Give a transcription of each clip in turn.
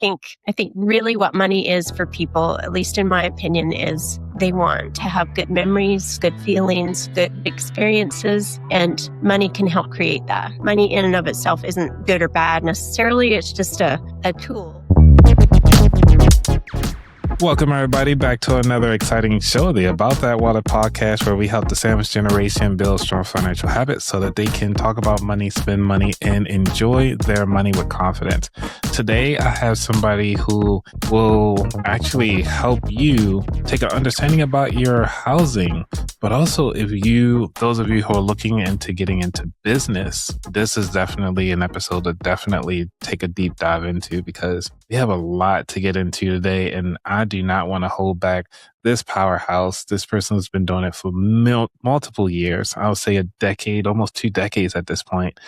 I think really what money is for people, at least in my opinion, is they want to have good memories, good feelings, good experiences, and money can help create that. Money in and of itself isn't good or bad necessarily. It's just a tool. Welcome, everybody, back to another exciting show, the About That Wallet podcast, where we help the sandwich generation build strong financial habits so that they can talk about money, spend money, and enjoy their money with confidence. Today, I have somebody who will actually help you take an understanding about your housing, but also those of you who are looking into getting into business, this is definitely an episode to definitely take a deep dive into because we have a lot to get into today, and I do not want to hold back this powerhouse. This person has been doing it for multiple years. I would say a decade, almost 2 decades at this point,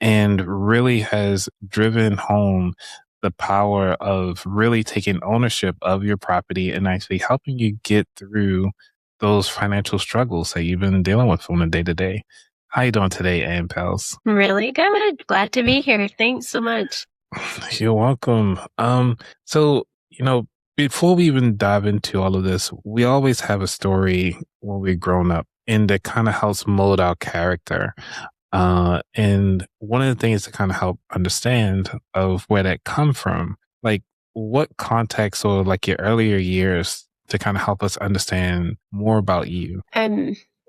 and really has driven home the power of really taking ownership of your property and actually helping you get through those financial struggles that you've been dealing with from the day to day. How you doing today, Ann Pells? Really good. Glad to be here. Thanks so much. You're welcome. So, before we even dive into all of this, we always have a story when we're grown up and that kind of helps mold our character. And one of the things to kind of help understand of where that come from, like what context or like your earlier years to kind of help us understand more about you.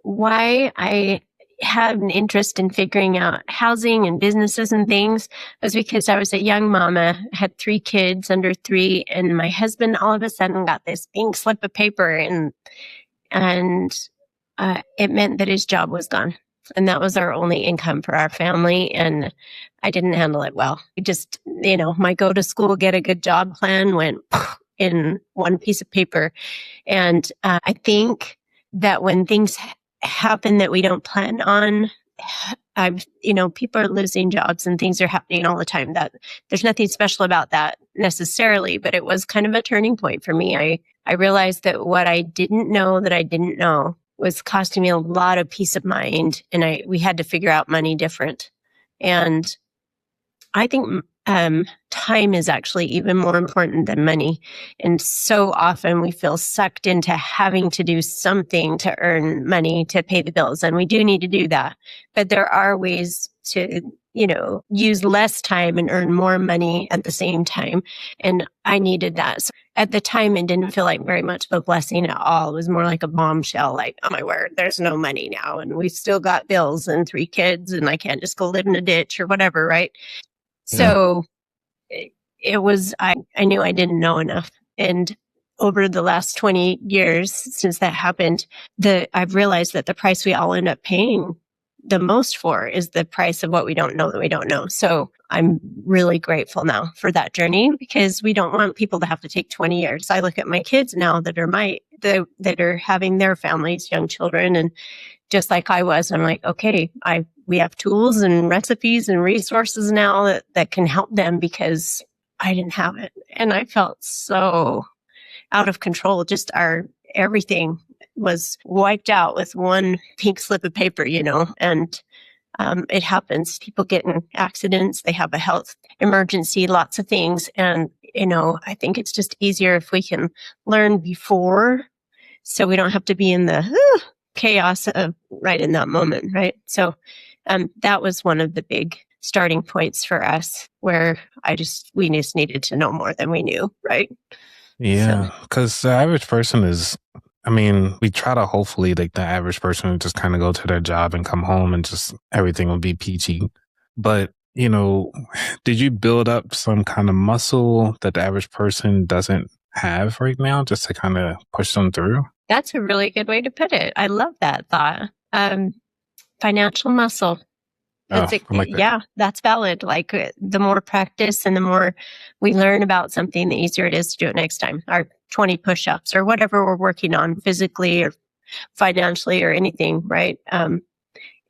Why I had an interest in figuring out housing and businesses and things was because I was a young mama, had 3 kids under 3, and my husband all of a sudden got this pink slip of paper and it meant that his job was gone. And that was our only income for our family. And I didn't handle it well. It just, my go to school, get a good job plan went in one piece of paper. And I think that when things happen that we don't plan on, people are losing jobs and things are happening all the time. That there's nothing special about that necessarily, but it was kind of a turning point for me. I realized that what I didn't know that I didn't know was costing me a lot of peace of mind, and we had to figure out money different. And I think time is actually even more important than money. And so often we feel sucked into having to do something to earn money to pay the bills. And we do need to do that. But there are ways to, use less time and earn more money at the same time. And I needed that. So at the time, it didn't feel like very much of a blessing at all. It was more like a bombshell, like, oh my word, there's no money now. And we still got bills and 3 kids and I can't just go live in a ditch or whatever, right? So it was, I knew I didn't know enough. And over the last 20 years since that happened, I've realized that the price we all end up paying the most for is the price of what we don't know that we don't know. So I'm really grateful now for that journey because we don't want people to have to take 20 years. I look at my kids now that are having their families, young children, and just like I was, I'm like, okay, we have tools and recipes and resources now that can help them because I didn't have it. And I felt so out of control. Just everything was wiped out with one pink slip of paper, and it happens. People get in accidents. They have a health emergency, lots of things. And, I think it's just easier if we can learn before so we don't have to be in the chaos of right in that moment, right? So that was one of the big starting points for us where we just needed to know more than we knew, right? Yeah, because the average person we try to hopefully like the average person would just kind of go to their job and come home and just everything will be peachy. But, did you build up some kind of muscle that the average person doesn't have right now just to kind of push them through? That's a really good way to put it. I love that thought. Financial muscle. Yeah, that's valid. Like the more practice and the more we learn about something, the easier it is to do it next time. Our 20 push-ups or whatever we're working on physically or financially or anything, right?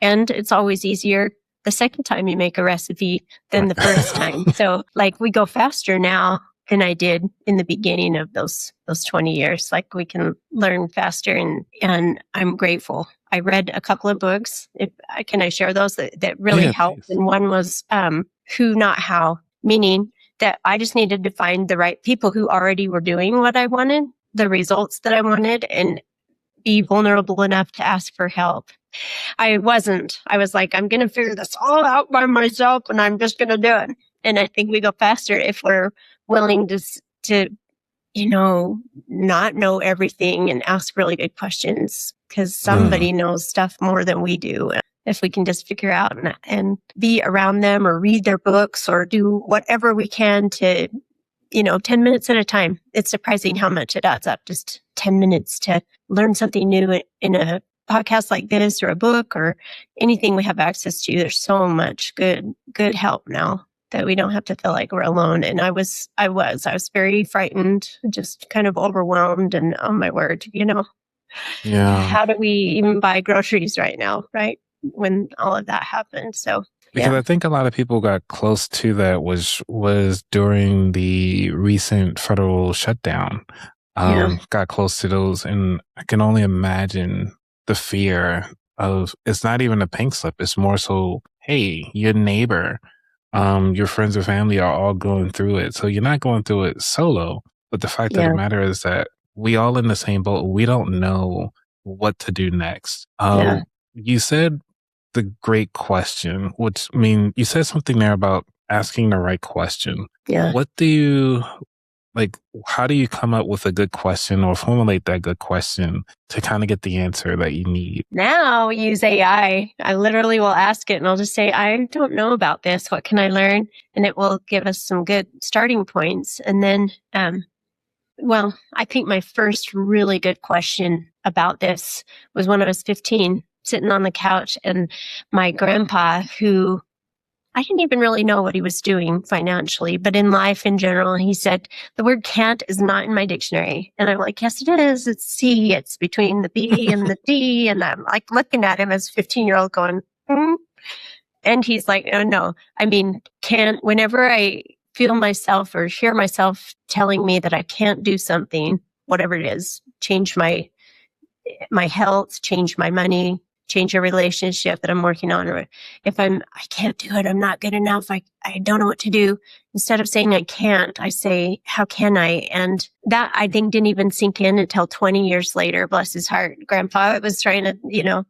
And it's always easier the second time you make a recipe than the first time. So like we go faster now than I did in the beginning of those 20 years. Like we can learn faster and I'm grateful. I read a couple of books. Can I share those that really helped? Please. And one was Who Not How, meaning that I just needed to find the right people who already were doing what I wanted, the results that I wanted, and be vulnerable enough to ask for help. I wasn't. I was like, I'm going to figure this all out by myself and I'm just going to do it. And I think we go faster if we're willing to, not know everything and ask really good questions, because somebody knows stuff more than we do. If we can just figure out and be around them or read their books or do whatever we can to, 10 minutes at a time. It's surprising how much it adds up. Just 10 minutes to learn something new in a podcast like this or a book or anything we have access to. There's so much good help now that we don't have to feel like we're alone. And I was very frightened, just kind of overwhelmed, and oh my word, Yeah. how do we even buy groceries right now, right? When all of that happened. So because I think a lot of people got close to that was during the recent federal shutdown. Got close to those, and I can only imagine the fear of, it's not even a pink slip. It's more so, hey, your neighbor, your friends or family are all going through it. So you're not going through it solo. But the fact of the matter is that we all in the same boat. We don't know what to do next. You said the great question, which you said something there about asking the right question. Yeah. What do you how do you come up with a good question or formulate that good question to kind of get the answer that you need? Now we use AI. I literally will ask it and I'll just say, I don't know about this. What can I learn? And it will give us some good starting points. And then, I think my first really good question about this was when I was 15, sitting on the couch, and my grandpa, who I didn't even really know what he was doing financially, but in life in general, he said, the word can't is not in my dictionary. And I'm like, yes, it is. It's C. It's between the B and the D. And I'm like looking at him as a 15-year-old going, And he's like, oh, no. Can't, whenever I feel myself or hear myself telling me that I can't do something, whatever it is, change my health, change my money, change a relationship that I'm working on, or if I can't do it, I'm not good enough, I don't know what to do. Instead of saying I can't, I say, how can I? And that, I think, didn't even sink in until 20 years later, bless his heart. Grandpa was trying to,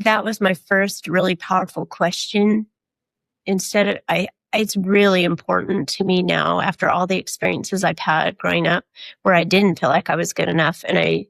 that was my first really powerful question. It's really important to me now, after all the experiences I've had growing up where I didn't feel like I was good enough and I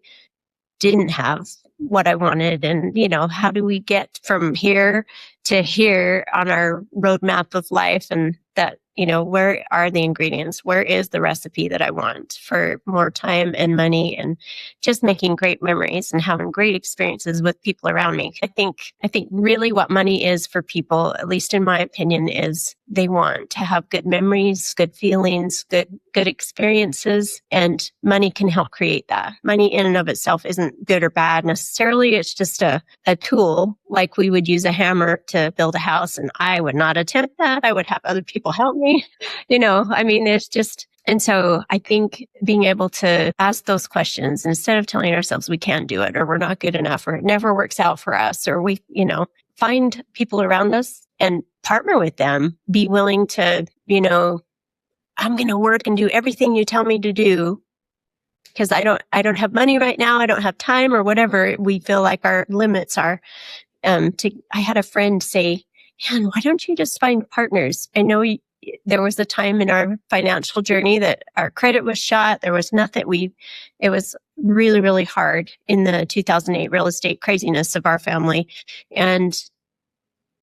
didn't have what I wanted. And, how do we get from here to here on our roadmap of life? And that, where are the ingredients? Where is the recipe that I want for more time and money and just making great memories and having great experiences with people around me? I think really what money is for people, at least in my opinion, is they want to have good memories, good feelings, good experiences, and money can help create that. Money in and of itself isn't good or bad necessarily. It's just a tool, like we would use a hammer to build a house, and I would not attempt that. I would have other people help me. It's just, and so I think being able to ask those questions instead of telling ourselves we can't do it or we're not good enough or it never works out for us, or we, find people around us and partner with them, be willing to, I'm going to work and do everything you tell me to do because I don't have money right now. I don't have time, or whatever we feel like our limits are. I had a friend say, Ann, why don't you just find partners? I know there was a time in our financial journey that our credit was shot. There was nothing. It was really, really hard in the 2008 real estate craziness of our family. And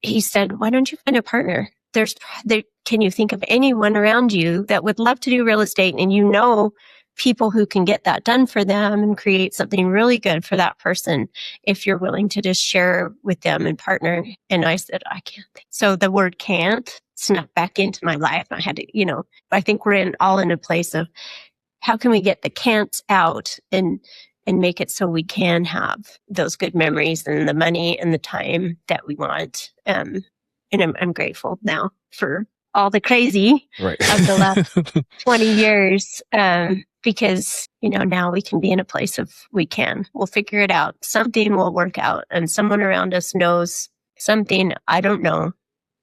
he said, why don't you find a partner? Can you think of anyone around you that would love to do real estate, and people who can get that done for them and create something really good for that person if you're willing to just share with them and partner? And I said, I can't think. So the word can't snuck back into my life. I had to, I think we're all in a place of how can we get the can'ts out and make it so we can have those good memories and the money and the time that we want. And I'm grateful now for all the crazy of the last 20 years. Because, now we can be in a place of we'll figure it out. Something will work out, and someone around us knows something I don't know.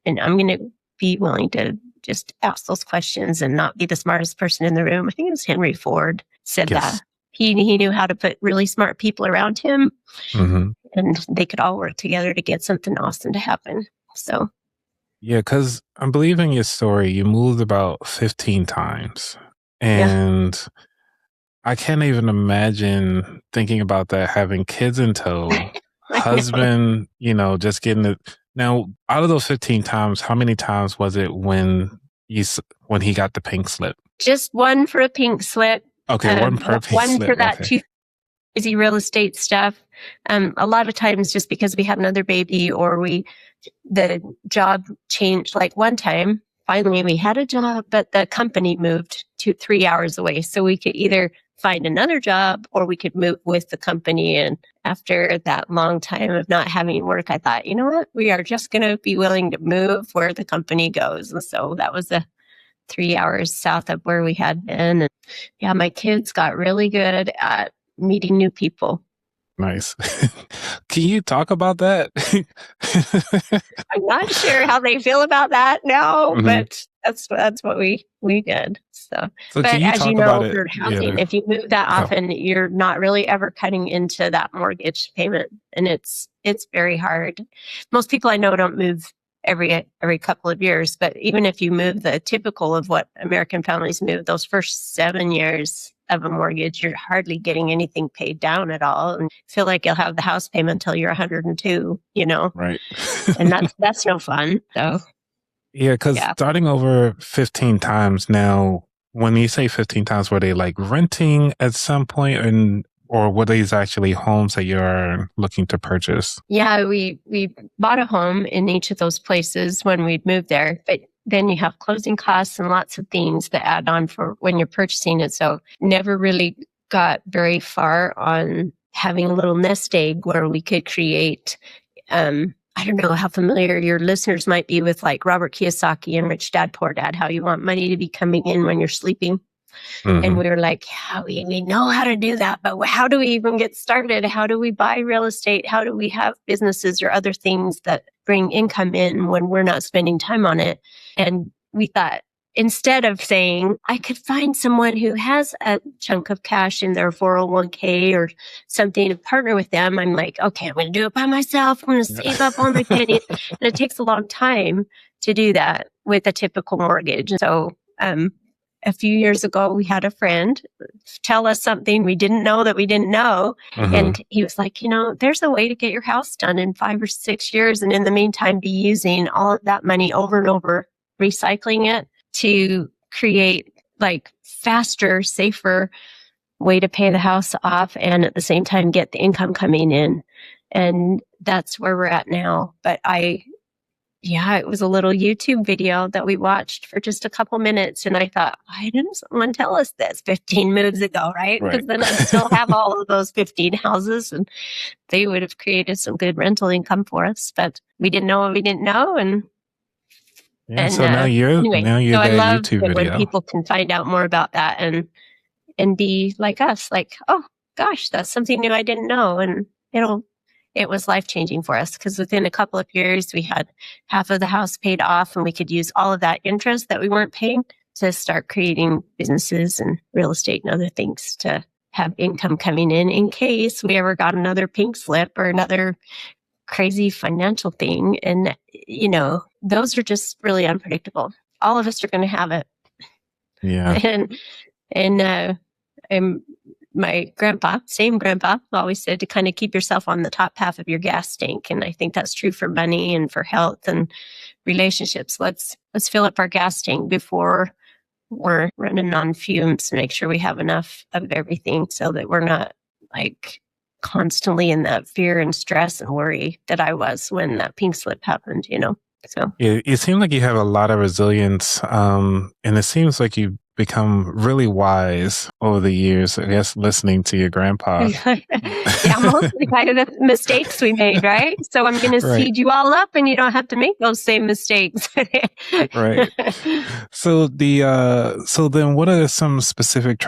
And I'm going to be willing to just ask those questions and not be the smartest person in the room. I think it was Henry Ford said that. He knew how to put really smart people around him, and they could all work together to get something awesome to happen. So, yeah, because I'm believing your story. You moved about 15 times, and I can't even imagine thinking about that, having kids in tow, husband, just getting it. Now, out of those 15 times, how many times was it when he got the pink slip? Just one for a pink slip. Okay, one per pink slip. One for that too crazy real estate stuff. A lot of times just because we had another baby or the job changed. Like one time, finally we had a job, but the company moved 3 hours away. So we could either find another job or we could move with the company. And after that long time of not having work, I thought, you know what, we are just going to be willing to move where the company goes. And so that was 3 hours south of where we had been. And yeah, my kids got really good at meeting new people. Nice. Can you talk about that? I'm not sure how they feel about that now, but that's what we did. So but as you know, for housing, if you move that often, you're not really ever cutting into that mortgage payment, and it's very hard. Most people I know don't move every couple of years, but even if you move the typical of what American families move, those first 7 years of a mortgage, you're hardly getting anything paid down at all, and feel like you'll have the house payment until you're 102. Right? And that's no fun. So yeah, because starting over 15 times now. When you say 15 times, were they like renting at some point, or were these actually homes that you're looking to purchase? Yeah, we bought a home in each of those places when we'd moved there, but then you have closing costs and lots of things that add on for when you're purchasing it. So never really got very far on having a little nest egg where we could create, I don't know how familiar your listeners might be with like Robert Kiyosaki and Rich Dad, Poor Dad, how you want money to be coming in when you're sleeping. And we were like, yeah, we know how to do that, but how do we even get started? How do we buy real estate? How do we have businesses or other things that bring income in when we're not spending time on it? And we thought, instead of saying, I could find someone who has a chunk of cash in their 401k or something to partner with them, I'm like, okay, I'm going to do it by myself. I'm going to save up all my pennies. And it takes a long time to do that with a typical mortgage. So, a few years ago, we had a friend tell us something we didn't know that we didn't know. And he was like, there's a way to get your house done in 5 or 6 years. And in the meantime, be using all of that money over and over, recycling it to create like faster, safer way to pay the house off and at the same time get the income coming in. And that's where we're at now. But it was a little YouTube video that we watched for just a couple minutes. And I thought, why didn't someone tell us this 15 moves ago, right? Because then I'd still have all of those 15 houses and they would have created some good rental income for us. But we didn't know what we didn't know. So now you're I love YouTube video. When people can find out more about that and be like us, like, oh gosh, that's something new I didn't know. And it was life-changing for us because within a couple of years, we had half of the house paid off and we could use all of that interest that we weren't paying to start creating businesses and real estate and other things to have income coming in case we ever got another pink slip or another crazy financial thing. And, those are just really unpredictable. All of us are going to have it. Yeah. And my same grandpa, always said to kind of keep yourself on the top half of your gas tank. And I think that's true for money and for health and relationships. Let's fill up our gas tank before we're running on fumes and make sure we have enough of everything so that we're not like constantly in that fear and stress and worry that I was when that pink slip happened, So it seemed like you have a lot of resilience, and it seems like you become really wise over the years, I guess, listening to your grandpa. Mostly kind of the mistakes we made, right? So I'm going to seed you all up and you don't have to make those same mistakes. Right. So then what are some specific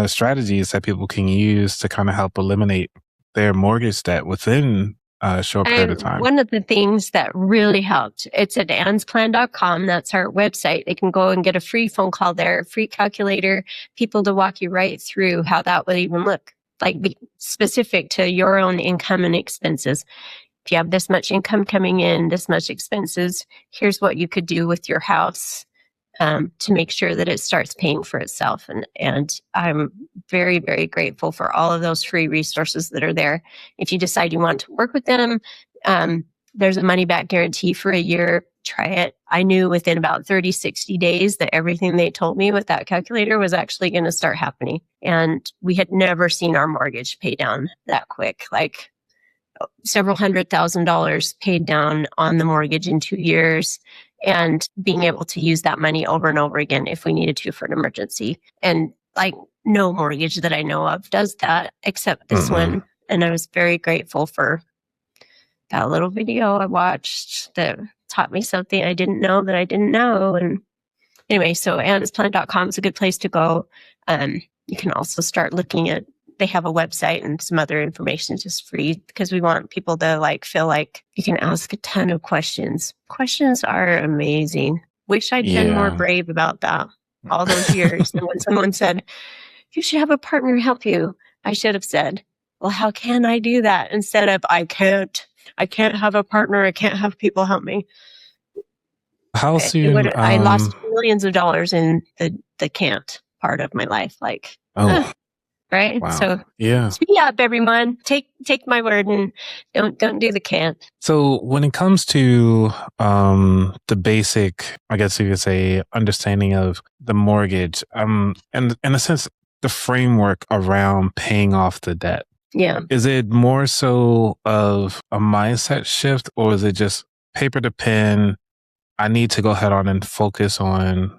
strategies that people can use to kind of help eliminate their mortgage debt within short period of time? One of the things that really helped, it's at annsplan.com. That's our website. They can go and get a free phone call there, free calculator, people to walk you right through how that would even look, like be specific to your own income and expenses. If you have this much income coming in, this much expenses, here's what you could do with your house to make sure that it starts paying for itself. And I'm very, very grateful for all of those free resources that are there. If you decide you want to work with them, there's a money back guarantee for a year. Try it. I knew within about 30, 60 days that everything they told me with that calculator was actually going to start happening. And we had never seen our mortgage pay down that quick, like several $100,000 paid down on the mortgage in 2 years, and being able to use that money over and over again if we needed to for an emergency. And like no mortgage that I know of does that except this one. And I was very grateful for that little video I watched that taught me something I didn't know that I didn't know. And anyway, so annsplan.com is a good place to go. You can also start looking at, they have a website and some other information just free, because we want people to like feel like you can ask a ton of questions. Questions are amazing. Wish I'd been more brave about that all those years. And when someone said, you should have a partner help you, I should have said, well, how can I do that? Instead of, I can't have a partner. I can't have people help me. How soon? I lost millions of dollars in the can't part of my life. Like, right? Wow. So yeah, speak up, everyone. Take my word and don't do the can't. So when it comes to the basic, I guess you could say, understanding of the mortgage, and in a sense, the framework around paying off the debt. Yeah. Is it more so of a mindset shift, or is it just paper to pen? I need to go ahead on and focus on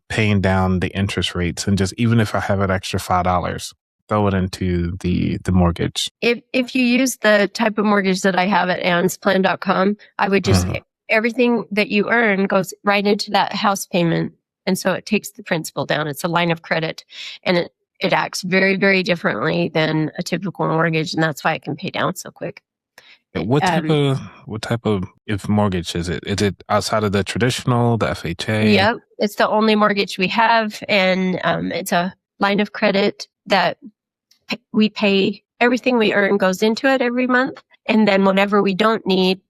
paying down the interest rates, and just, even if I have an extra $5, throw it into the mortgage. If you use the type of mortgage that I have at annsplan.com, I would just, everything that you earn goes right into that house payment. And so it takes the principal down. It's a line of credit, and it acts very, very differently than a typical mortgage. And that's why it can pay down so quick. What type of if mortgage is it? Is it outside of the traditional, the FHA? Yep. It's the only mortgage we have. And it's a line of credit that we pay, everything we earn goes into it every month. And then whenever we don't need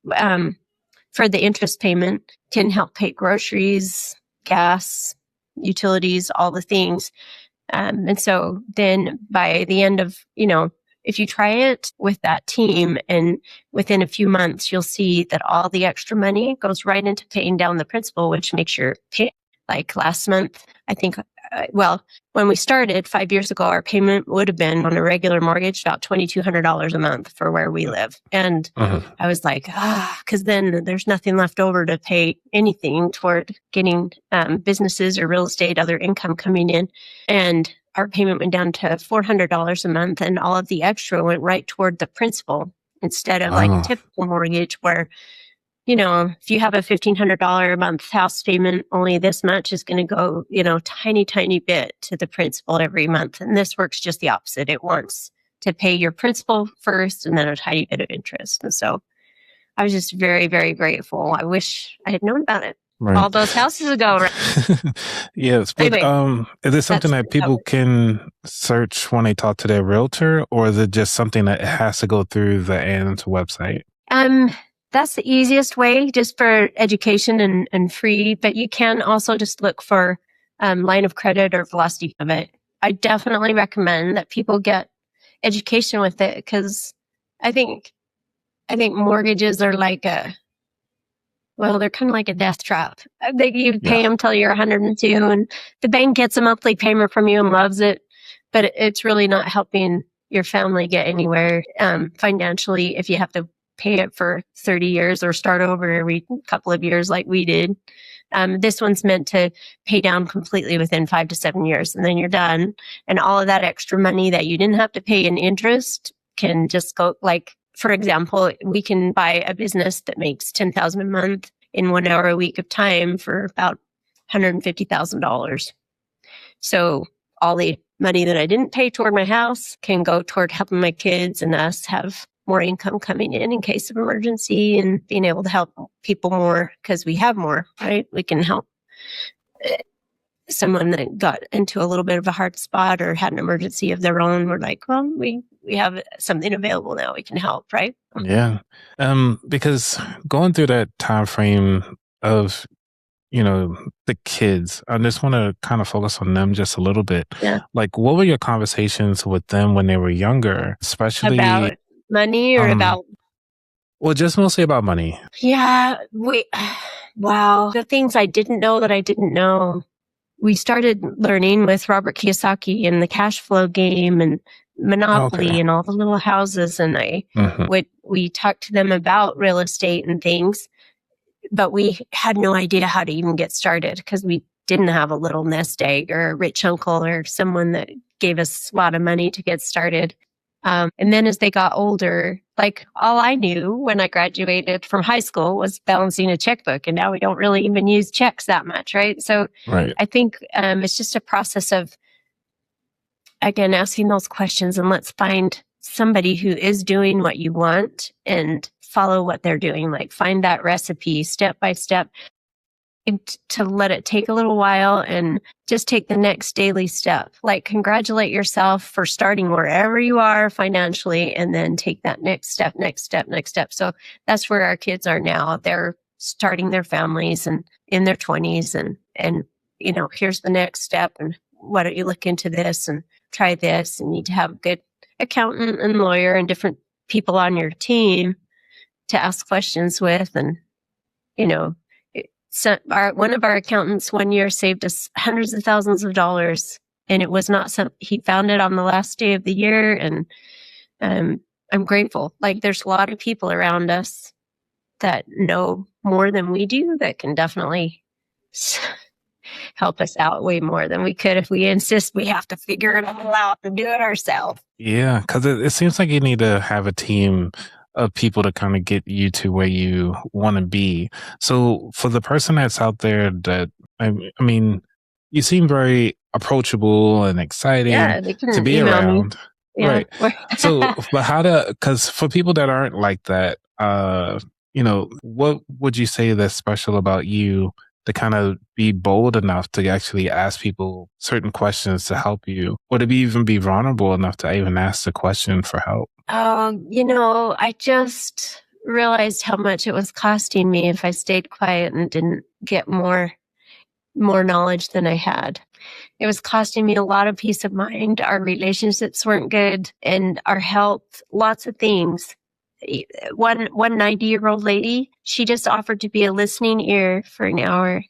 for the interest payment, can help pay groceries, gas, utilities, all the things. And so then by the end of, if you try it with that team, and within a few months, you'll see that all the extra money goes right into paying down the principal, which makes your pay. Like last month, I think, when we started 5 years ago, our payment would have been on a regular mortgage about $2,200 a month for where we live. And I was like, because then there's nothing left over to pay anything toward getting businesses or real estate, other income coming in. And our payment went down to $400 a month, and all of the extra went right toward the principal, instead of like a typical mortgage where, if you have a $1,500 a month house payment, only this much is going to go, tiny, tiny bit to the principal every month. And this works just the opposite. It wants to pay your principal first and then a tiny bit of interest. And so I was just very, very grateful. I wish I had known about it. Right. All those houses ago. Right? Yes. But anyway, is it something that people can search when they talk to their realtor, or is it just something that has to go through the Ann's website? That's the easiest way, just for education and free. But you can also just look for line of credit or velocity of it. I definitely recommend that people get education with it, because I think mortgages are like they're kind of like a death trap. You pay them till you're 102, and the bank gets a monthly payment from you and loves it, but it's really not helping your family get anywhere financially if you have to pay it for 30 years or start over every couple of years like we did. This one's meant to pay down completely within 5 to 7 years, and then you're done. And all of that extra money that you didn't have to pay in interest can just go, like, for example, we can buy a business that makes $10,000 a month in 1 hour a week of time for about $150,000. So all the money that I didn't pay toward my house can go toward helping my kids and us have more income coming in case of emergency, and being able to help people more because we have more, right? We can help someone that got into a little bit of a hard spot or had an emergency of their own. We're like, well, we have something available now. We can help, right? Yeah. Because going through that time frame of, the kids, I just want to kind of focus on them just a little bit. Yeah. Like, what were your conversations with them when they were younger, especially about money or about? Well, just mostly about money. Yeah. Wow. The things I didn't know that I didn't know. We started learning with Robert Kiyosaki and the cash flow game and Monopoly and all the little houses. And we talked to them about real estate and things, but we had no idea how to even get started because we didn't have a little nest egg or a rich uncle or someone that gave us a lot of money to get started. And then as they got older, like all I knew when I graduated from high school was balancing a checkbook. And now we don't really even use checks that much, right? So I think it's just a process of, again, asking those questions, and let's find somebody who is doing what you want and follow what they're doing. Like find that recipe step by step, and to let it take a little while and just take the next daily step. Like congratulate yourself for starting wherever you are financially, and then take that next step. So that's where our kids are now. They're starting their families and in their 20s, and here's the next step. And why don't you look into this and try this? And you need to have a good accountant and lawyer and different people on your team to ask questions with. And, so one of our accountants one year saved us hundreds of thousands of dollars, and it was not he found it on the last day of the year. And I'm grateful. Like there's a lot of people around us that know more than we do that can definitely help us out way more than we could if we insist we have to figure it all out and do it ourselves. Yeah, because it seems like you need to have a team of people to kind of get you to where you want to be. So for the person that's out there that, I mean, you seem very approachable and exciting to be around. Yeah. Right. So, but because for people that aren't like that, what would you say that's special about you to kind of be bold enough to actually ask people certain questions to help you, or to even be vulnerable enough to even ask the question for help? I just realized how much it was costing me if I stayed quiet and didn't get more knowledge than I had. It was costing me a lot of peace of mind. Our relationships weren't good, and our health, lots of things. One 90-year-old lady, she just offered to be a listening ear for an hour.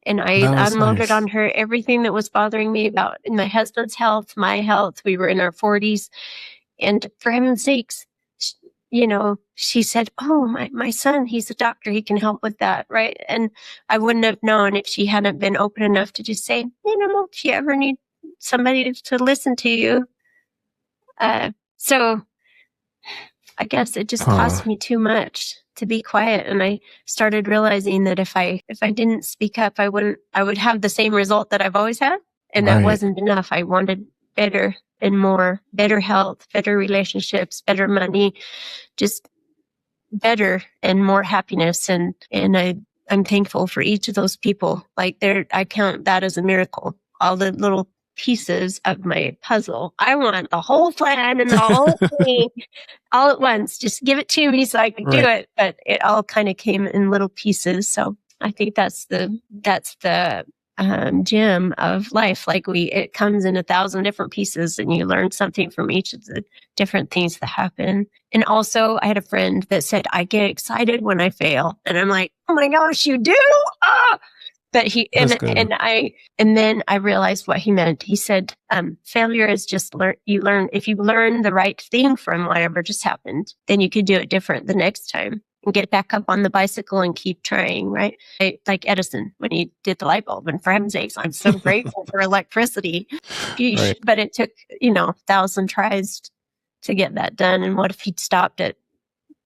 And I unloaded on her everything that was bothering me about my husband's health, my health. We were in our 40s. And for heaven's sakes, she said, oh, my son, he's a doctor. He can help with that, right? And I wouldn't have known if she hadn't been open enough to just say, if you ever need somebody to listen to you. So I guess it just cost me too much to be quiet. And I started realizing that if I didn't speak up, I would have the same result that I've always had. And that wasn't enough. I wanted better and more, better health, better relationships, better money, just better and more happiness. And I'm thankful for each of those people. Like I count that as a miracle. All the little pieces of my puzzle. I want the whole plan and the whole thing all at once. Just give it to me so I can do it. But it all kind of came in little pieces. So I think that's the gem of life. Like it comes in 1,000 different pieces, and you learn something from each of the different things that happen. And also I had a friend that said, I get excited when I fail. And I'm like, oh my gosh, you do? But and then I realized what he meant. He said, failure is just if you learn the right thing from whatever just happened, then you could do it different the next time and get back up on the bicycle and keep trying, right? Like Edison, when he did the light bulb. And for heaven's sakes, I'm so grateful for electricity. But it took, 1,000 tries to get that done. And what if he'd stopped at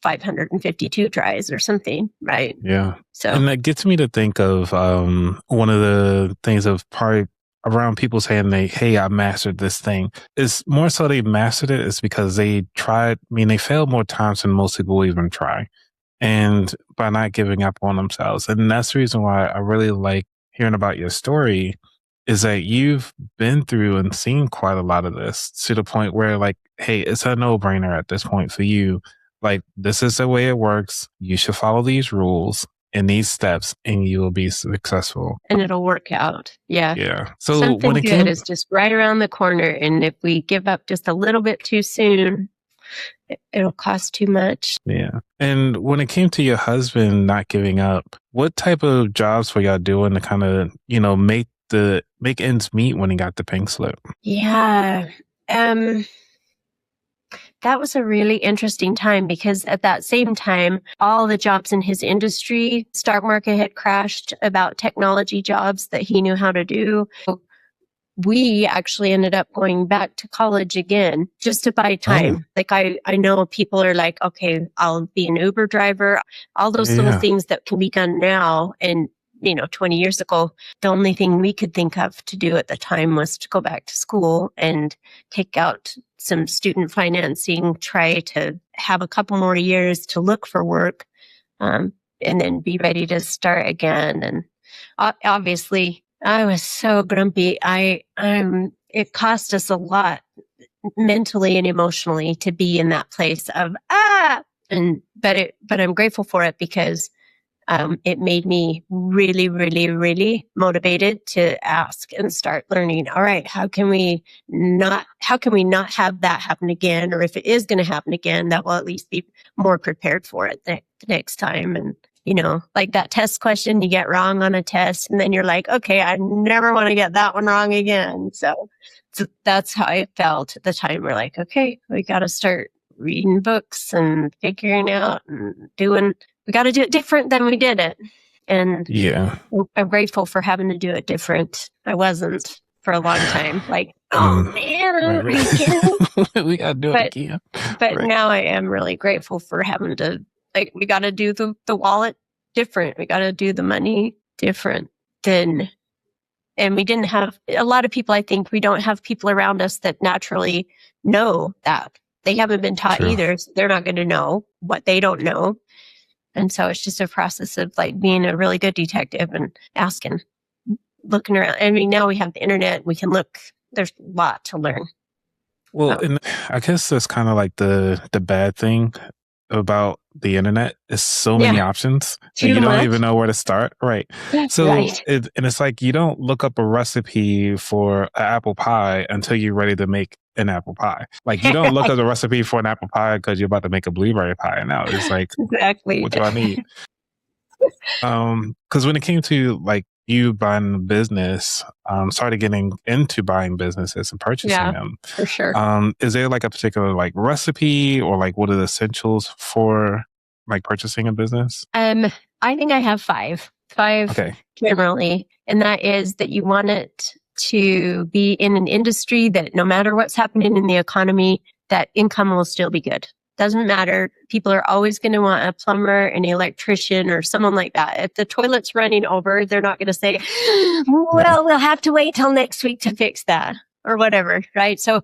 552 tries or something, right? Yeah. So, and that gets me to think of one of the things of probably around people saying hey, I mastered this thing. It's more so they mastered it. It's because they tried. I mean, they failed more times than most people even try, and by not giving up on themselves. And that's the reason why I really like hearing about your story, is that you've been through and seen quite a lot of this to the point where, like, hey, it's a no brainer at this point for you. Like, this is the way it works. You should follow these rules and these steps, and you will be successful. And it'll work out. Yeah. Yeah. So something when it good came, is just right around the corner. And if we give up just a little bit too soon, it'll cost too much. yeah. And when it came to your husband not giving up, what type of jobs were y'all doing to kind of, make ends meet when he got the pink slip? Yeah. That was a really interesting time because at that same time, all the jobs in his industry, stock market had crashed about technology jobs that he knew how to do. We actually ended up going back to college again just to buy time. Like I know people are like, okay, I'll be an Uber driver, all those little things that can be done now. And 20 years ago, the only thing we could think of to do at the time was to go back to school and take out some student financing, try to have a couple more years to look for work, and then be ready to start again. And obviously, I was so grumpy. It cost us a lot mentally and emotionally to be in that place of, but I'm grateful for it because it made me really, really, really motivated to ask and start learning. All right, how can we not have that happen again? Or if it is going to happen again, that will at least be more prepared for it the next time. And, like that test question you get wrong on a test, and then you're like, okay, I never want to get that one wrong again. So that's how I felt at the time. We're like, okay, we got to start reading books and figuring out and we got to do it different than we did it. And yeah, I'm grateful for having to do it different. I wasn't for a long time. Like, oh man, right. We got to do it again. But now I am really grateful for having to, like, we got to do the wallet different. We got to do the money different and we didn't have a lot of people. I think we don't have people around us that naturally know that. They haven't been taught either. So they're not going to know what they don't know. And so it's just a process of like being a really good detective and asking, looking around. I mean, now we have the internet. We can look. There's a lot to learn. Well, and I guess that's kind of like the bad thing about the internet is so many options and you don't even know where to start. Right. So it's like you don't look up a recipe for an apple pie until you're ready to make an apple pie. Like you don't look up the recipe for an apple pie because you're about to make a blueberry pie. Now it's like, what do I need? Because when it came to like you buying a business, started getting into buying businesses and purchasing them. For sure. Is there like a particular like recipe or like what are the essentials for like purchasing a business? I think I have five generally. And that is that you want it to be in an industry that no matter what's happening in the economy, that income will still be good. Doesn't matter. People are always going to want a plumber, an electrician, or someone like that. If the toilet's running over, they're not going to say, well, we'll have to wait till next week to fix that or whatever, right? So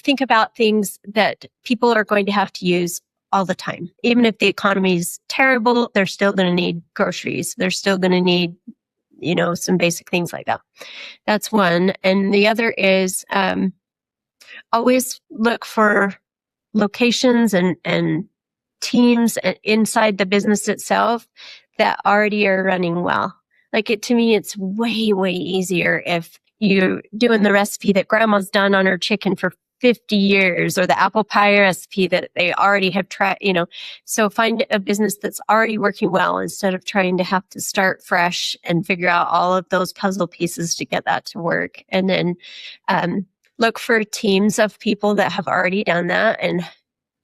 think about things that people are going to have to use all the time. Even if the economy's terrible, they're still going to need groceries. They're still going to need, some basic things like that. That's one. And the other is always look for locations and teams inside the business itself that already are running well. Like to me, it's way, way easier if you're doing the recipe that grandma's done on her chicken for 50 years or the apple pie recipe that they already have tried, So find a business that's already working well instead of trying to have to start fresh and figure out all of those puzzle pieces to get that to work. And then, look for teams of people that have already done that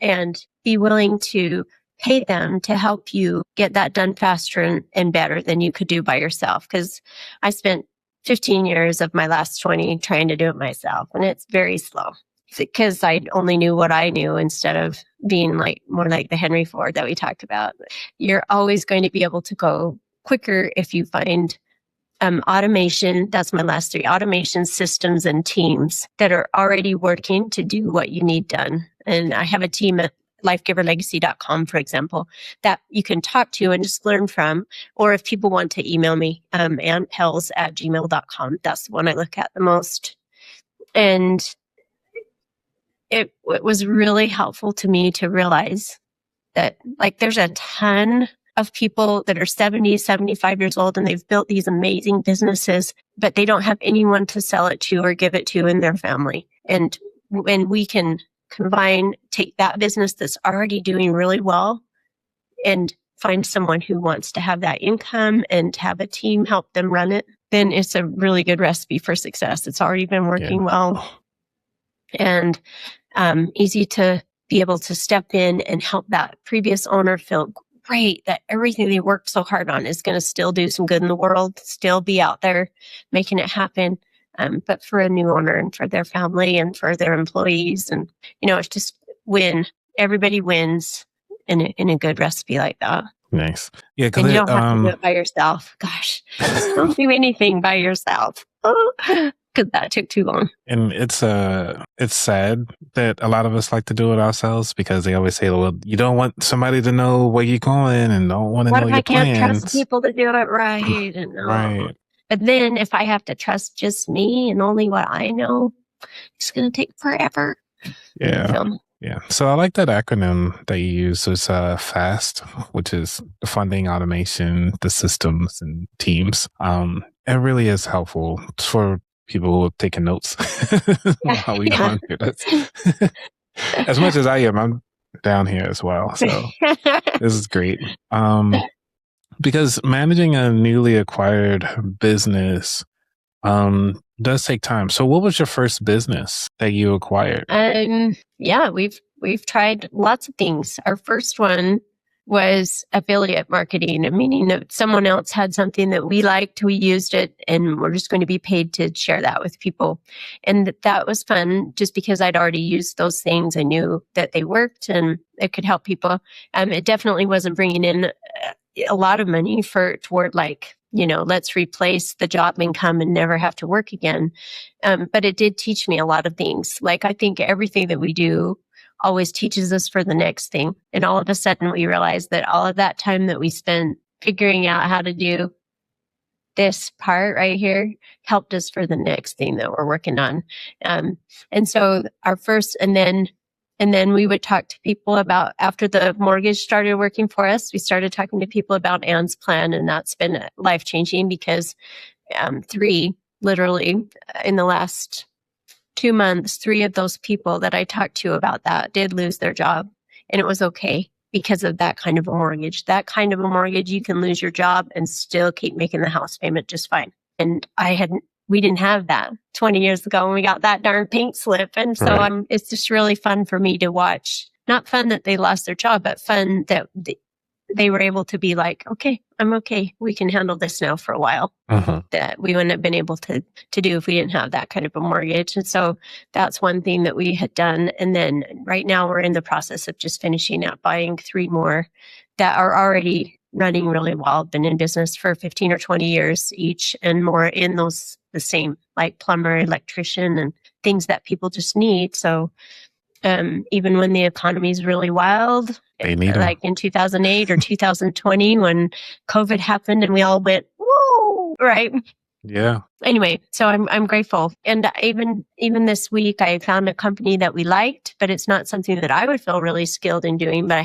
and be willing to pay them to help you get that done faster and better than you could do by yourself. Because I spent 15 years of my last 20 trying to do it myself, and it's very slow because I only knew what I knew instead of being more like the Henry Ford that we talked about. You're always going to be able to go quicker if you find automation. That's my last three: automation, systems, and teams that are already working to do what you need done. And I have a team at lifegiverlegacy.com, for example, that you can talk to and just learn from. Or if people want to email me, Ann Pells at gmail.com. That's the one I look at the most. And it was really helpful to me to realize that, like, there's a ton of people that are 70, 75 years old, and they've built these amazing businesses, but they don't have anyone to sell it to or give it to in their family. And when we can take that business that's already doing really well and find someone who wants to have that income and have a team help them run it, then it's a really good recipe for success. It's already been working well, and easy to be able to step in and help that previous owner feel great that everything they worked so hard on is going to still do some good in the world, still be out there making it happen. But for a new owner and for their family and for their employees. And, it's just win. Everybody wins in a good recipe like that. Nice. Yeah. And you don't have to do it by yourself. Gosh, don't do anything by yourself. Because that took too long. And it's sad that a lot of us like to do it ourselves, because they always say, well, you don't want somebody to know where you're going and don't want to know your plans. What if I can't trust people to do it right? And, right. But then if I have to trust just me and only what I know, it's going to take forever. Yeah. Yeah. So I like that acronym that you use. It's FAST, which is the funding, automation, the systems, and teams. It really is helpful for people who are taking notes while we go through this. As much as I am, I'm down here as well. So this is great. Because managing a newly acquired business does take time. So what was your first business that you acquired? Yeah, we've tried lots of things. Our first one was affiliate marketing, meaning that someone else had something that we liked, we used it, and we're just going to be paid to share that with people. And that was fun just because I'd already used those things. I knew that they worked and it could help people. It definitely wasn't bringing in a lot of money toward let's replace the job income and never have to work again. But it did teach me a lot of things. Like, I think everything that we do always teaches us for the next thing. And all of a sudden we realize that all of that time that we spent figuring out how to do this part right here helped us for the next thing that we're working on. And so our first, and then we would talk to people about, after the mortgage started working for us, we started talking to people about Ann's plan. And that's been life-changing because literally in the last 2 months, 3 of those people that I talked to about that did lose their job. And it was okay because of that kind of a mortgage. That kind of a mortgage, you can lose your job and still keep making the house payment just fine. And we didn't have that 20 years ago when we got that darn pink slip. And so it's just really fun for me to watch. Not fun that they lost their job, but fun that they were able to be like, okay, I'm okay. We can handle this now for a while. That we wouldn't have been able to do if we didn't have that kind of a mortgage. And so that's one thing that we had done. And then right now we're in the process of just finishing up buying 3 more that are already running really well, been in business for 15 or 20 years each, and more in those, the same, like plumber, electrician, and things that people just need. So even when the economy is really wild, like in 2008 or 2020 when COVID happened and we all went, whoa, right? Yeah. Anyway, so I'm grateful. And even this week, I found a company that we liked, but it's not something that I would feel really skilled in doing, but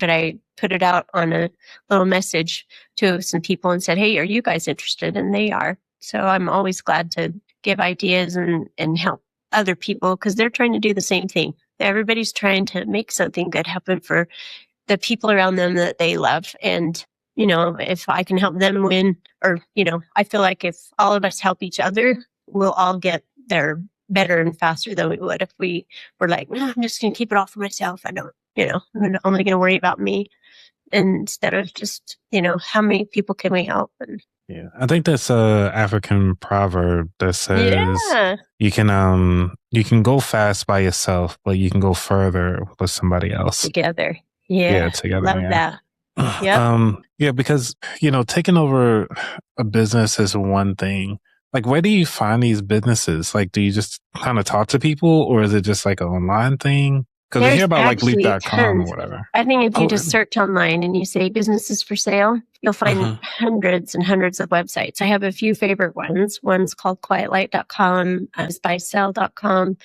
I put it out on a little message to some people and said, hey, are you guys interested? And they are. So I'm always glad to give ideas and help other people because they're trying to do the same thing. Everybody's trying to make something good happen for the people around them that they love. And, if I can help them win, or, I feel like if all of us help each other, we'll all get there better and faster than we would if we were like, no, I'm just going to keep it all for myself. I don't, I'm only going to worry about me instead of just, how many people can we help? And, yeah, I think that's a African proverb that says you can go fast by yourself, but you can go further with somebody else. Together. Yeah. Together. Love that. Yep. Yeah, because, taking over a business is one thing. Like, where do you find these businesses? Like, do you just kind of talk to people, or is it just like an online thing? Because we hear There's about like actually leap.com or tons. whatever. I think if you Oh, just really? search online and you say businesses for sale, you'll find Hmm. hundreds and hundreds of websites. I have a few favorite ones. One's called quietlight.com, buysell.com,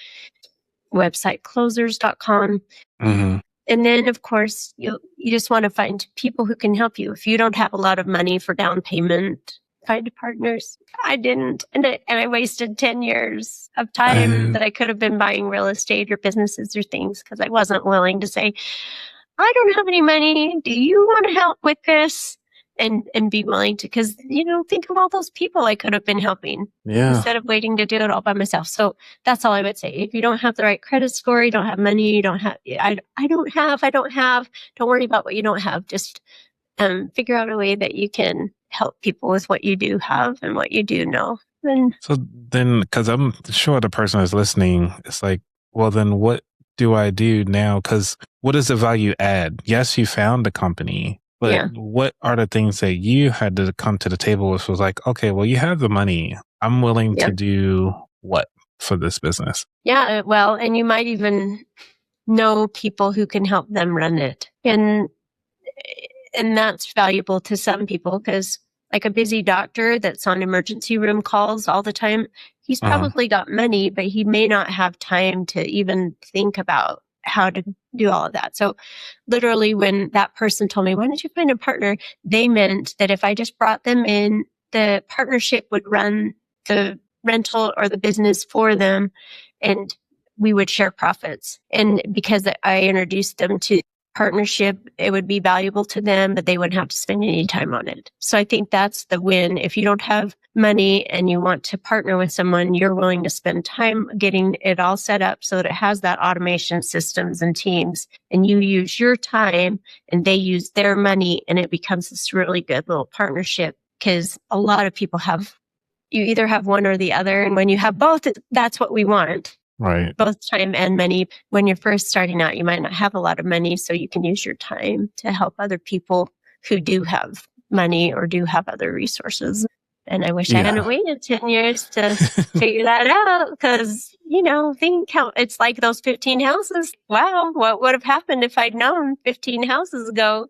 websiteclosers.com. Hmm. And then, of course, you just want to find people who can help you. If you don't have a lot of money for down payment, find partners. I didn't, and I wasted 10 years of time And that I could have been buying real estate or businesses or things because I wasn't willing to say, I don't have any money. Do you want to help with this? And be willing to, because, think of all those people I could have been helping yeah. instead of waiting to do it all by myself. So that's all I would say. If you don't have the right credit score, you don't have money, you don't have, I don't have, don't worry about what you don't have. Just figure out a way that you can help people with what you do have and what you do know. And So then, because I'm sure the person is listening, it's like, well, then what do I do now? Because what is the value add? Yes, you found the company, but yeah, what are the things that you had to come to the table with? Was like, okay, well, you have the money. I'm willing yeah, to do what for this business? yeah. Well, and you might even know people who can help them run it. And that's valuable to some people because like a busy doctor that's on emergency room calls all the time, he's Uh, probably got money, but he may not have time to even think about how to do all of that. So literally when that person told me, why don't you find a partner? They meant that if I just brought them in, the partnership would run the rental or the business for them and we would share profits. And because I introduced them to partnership, it would be valuable to them, but they wouldn't have to spend any time on it. So I think that's the win. If you don't have money and you want to partner with someone, you're willing to spend time getting it all set up so that it has that automation systems and teams, and you use your time and they use their money, and it becomes this really good little partnership because a lot of people you either have one or the other. And when you have both, that's what we want, right. both time and money. When you're first starting out, you might not have a lot of money, so you can use your time to help other people who do have money or do have other resources. And I wish I hadn't Yeah. waited 10 years to figure that out because, think how it's like those 15 houses. Wow, what would have happened if I'd known 15 houses ago?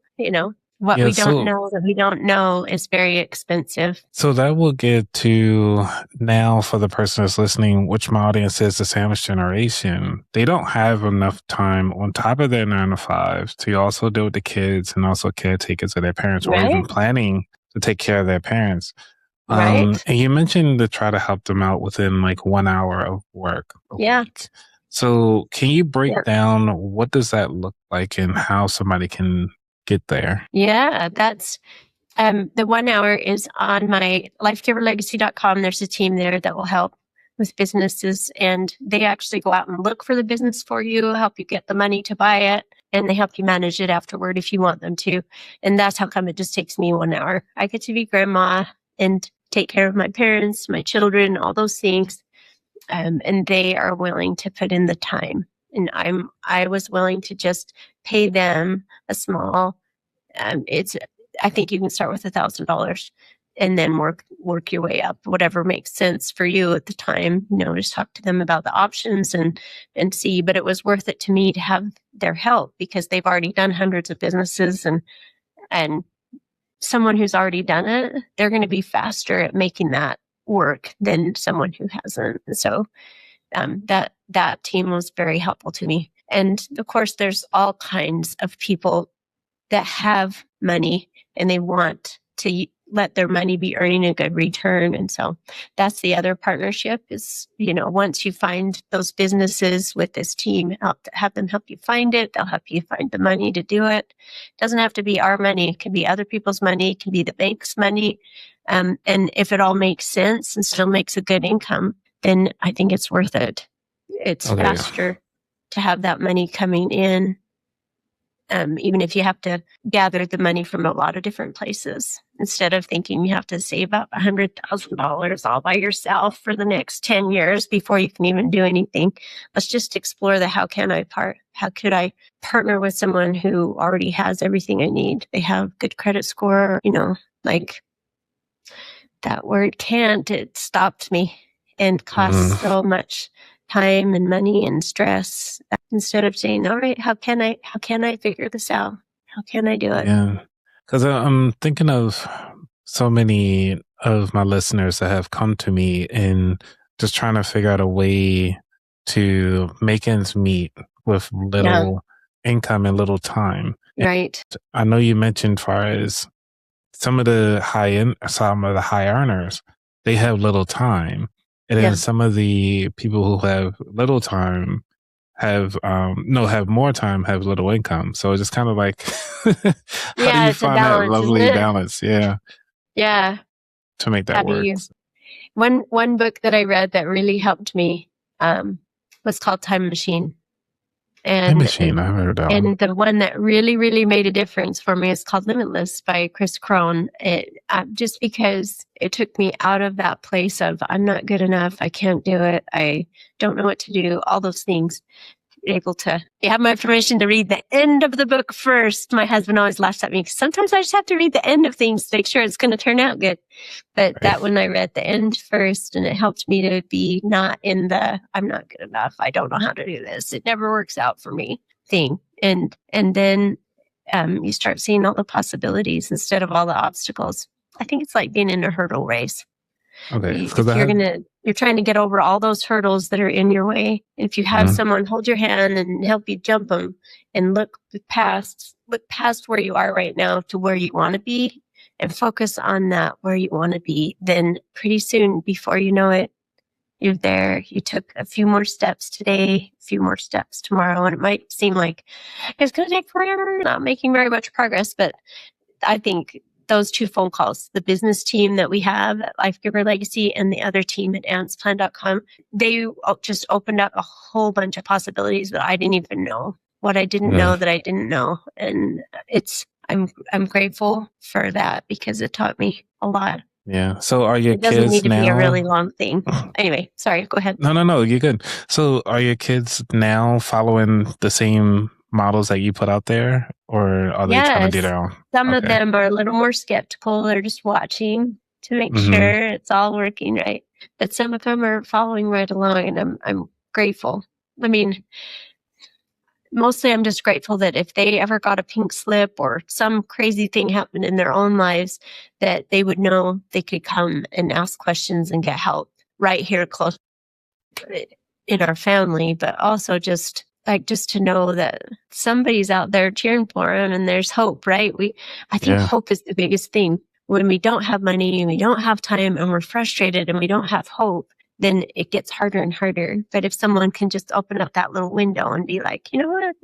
What Yeah. we don't So, know that we don't know is very expensive. So that will get to now for the person that's listening, which my audience is the sandwich generation. They don't have enough time on top of their 9 to 5 to also deal with the kids and also caretakers of their parents or even Right? planning to take care of their parents. Right? And you mentioned to try to help them out within like 1 hour of work a Yeah. week. So can you break Yeah. down what does that look like and how somebody can get there? Yeah. That's the 1 hour is on my lifegiverlegacy.com. There's a team there that will help with businesses, and they actually go out and look for the business for you, help you get the money to buy it, and they help you manage it afterward if you want them to. And that's how come it just takes me 1 hour. I get to be grandma and take care of my parents, my children, all those things. And they are willing to put in the time. And I was willing to just pay them a small, I think you can start with $1,000 and then work your way up, whatever makes sense for you at the time. Just talk to them about the options and see. But it was worth it to me to have their help because they've already done hundreds of businesses, and someone who's already done it, they're going to be faster at making that work than someone who hasn't. So that team was very helpful to me. And of course, there's all kinds of people that have money and they want to let their money be earning a good return. And so that's the other partnership is, once you find those businesses with this team, have them help you find it. They'll help you find the money to do it. It doesn't have to be our money. It can be other people's money. It can be the bank's money. And if it all makes sense and still makes a good income, then I think it's worth it. It's Okay. faster to have that money coming in, even if you have to gather the money from a lot of different places. instead of thinking you have to save up $100,000 all by yourself for the next 10 years before you can even do anything. Let's just explore the how can I part. How could I partner with someone who already has everything I need? They have good credit score, like that word can't, it stopped me and costs so much time and money and stress. Instead of saying, all right, how can I figure this out? How can I do it? Yeah. Because I'm thinking of so many of my listeners that have come to me and just trying to figure out a way to make ends meet with little income and little time. Right. And I know you mentioned far as some of the high earners, they have little time. And then some of the people who have little time have more time, have little income. So it's just kind of like how do you It's a find that balance, isn't lovely it? balance? Yeah. Yeah. To make that work. One book that I read that really helped me was called Time Machine. Time Machine, I heard that one. And the one that really, really made a difference for me is called Limitless by Chris Crone. Just because it took me out of that place of I'm not good enough, I can't do it, I don't know what to do, all those things. Able to have my permission to read the end of the book first. My husband always laughs at me because sometimes I just have to read the end of things to make sure it's going to turn out good. But that one I read the end first, and it helped me to be not in the I'm not good enough, I don't know how to do this, it never works out for me thing. And then you start seeing all the possibilities instead of all the obstacles. I think it's like being in a hurdle race. Okay. If you're trying to get over all those hurdles that are in your way. If you have someone hold your hand and help you jump them and look past where you are right now to where you want to be and focus on that where you want to be, then pretty soon, before you know it, you're there. You took a few more steps today, a few more steps tomorrow, and it might seem like it's going to take forever, not making very much progress, but I think those 2 phone calls, the business team that we have at Life Giver Legacy and the other team at antsplan.com, they just opened up a whole bunch of possibilities that I didn't even know, what I didn't know that I didn't know. And I'm grateful for that because it taught me a lot. Yeah. So are your kids now? It doesn't need to be a really long thing. Anyway, sorry, go ahead. No, you're good. So are your kids now following the same models that you put out there, or are they trying to do their own? Some of them are a little more skeptical. They're just watching to make sure it's all working right. But some of them are following right along, and I'm grateful. I mean, mostly I'm just grateful that if they ever got a pink slip or some crazy thing happened in their own lives, that they would know they could come and ask questions and get help right here close in our family, but also just to know that somebody's out there cheering for them and there's hope, right? I think hope is the biggest thing. When we don't have money and we don't have time and we're frustrated and we don't have hope, then it gets harder and harder. But if someone can just open up that little window and be like, you know what if